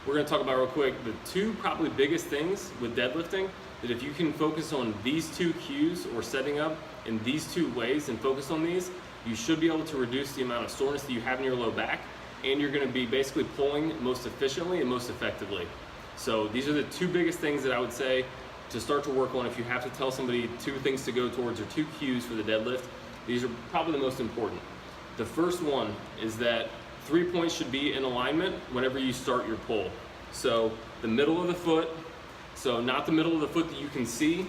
we're going to talk about real quick the two probably biggest things with deadlifting, that if you can focus on these two cues or setting up in these two ways and focus on these, you should be able to reduce the amount of soreness that you have in your low back, and you're going to be basically pulling most efficiently and most effectively. So these are the two biggest things that I would say to start to work on. If you have to tell somebody two things to go towards or two cues for the deadlift, these are probably the most important. The first one is that 3 points should be in alignment whenever you start your pull. So the middle of the foot, so not the middle of the foot that you can see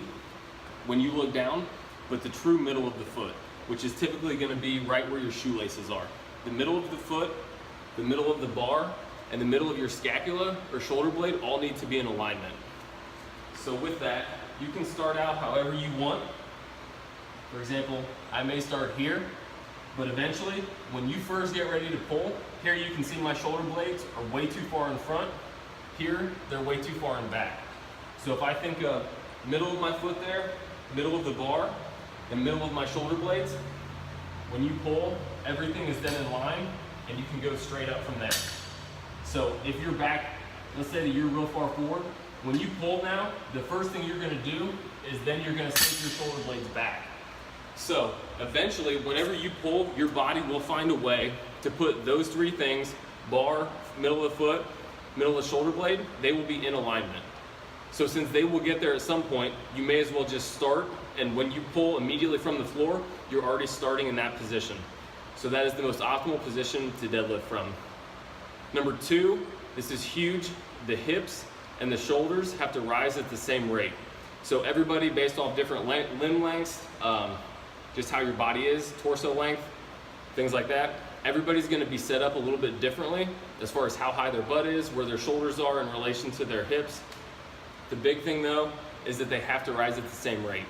when you look down, but the true middle of the foot, which is typically going to be right where your shoelaces are. The middle of the foot, the middle of the bar, and the middle of your scapula or shoulder blade all need to be in alignment. So with that, you can start out however you want. For example, I may start here, but eventually, when you first get ready to pull, here you can see my shoulder blades are way too far in front. Here, they're way too far in back. So if I think of middle of my foot there, middle of the bar, and middle of my shoulder blades, when you pull, everything is then in line, and you can go straight up from there. So if you're back, let's say that you're real far forward, when you pull now, the first thing you're gonna do is then you're gonna sink your shoulder blades back. So eventually, whenever you pull, your body will find a way to put those three things, bar, middle of the foot, middle of the shoulder blade, they will be in alignment. So since they will get there at some point, you may as well just start, and when you pull immediately from the floor, you're already starting in that position. So that is the most optimal position to deadlift from. Number two, this is huge, the hips and the shoulders have to rise at the same rate. So everybody, based off different limb lengths, just how your body is, torso length, things like that, everybody's gonna be set up a little bit differently as far as how high their butt is, where their shoulders are in relation to their hips. The big thing though, is that they have to rise at the same rate.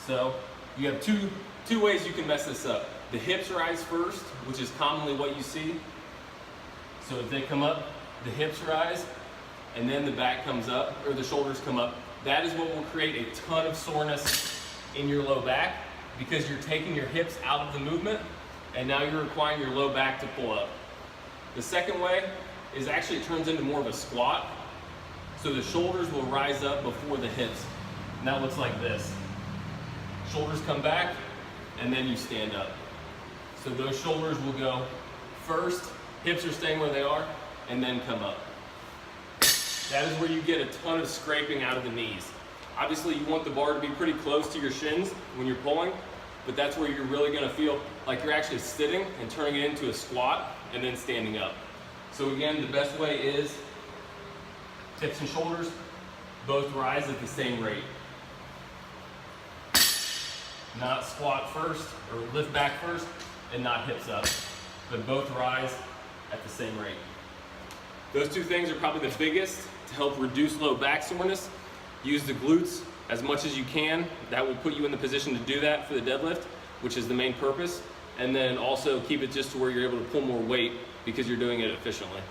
So you have two ways you can mess this up. The hips rise first, which is commonly what you see. So if they come up, the hips rise, and then the back comes up, or the shoulders come up. That is what will create a ton of soreness in your low back, because you're taking your hips out of the movement, and now you're requiring your low back to pull up. The second way is actually it turns into more of a squat. So the shoulders will rise up before the hips. And that looks like this. Shoulders come back, and then you stand up. So those shoulders will go first, hips are staying where they are, and then come up. That is where you get a ton of scraping out of the knees. Obviously you want the bar to be pretty close to your shins when you're pulling, but that's where you're really gonna feel like you're actually sitting and turning it into a squat and then standing up. So again, the best way is hips and shoulders both rise at the same rate. Not squat first or lift back first and not hips up, but both rise at the same rate. Those two things are probably the biggest to help reduce low back soreness. Use the glutes as much as you can. That will put you in the position to do that for the deadlift, which is the main purpose. And then also keep it just to where you're able to pull more weight because you're doing it efficiently.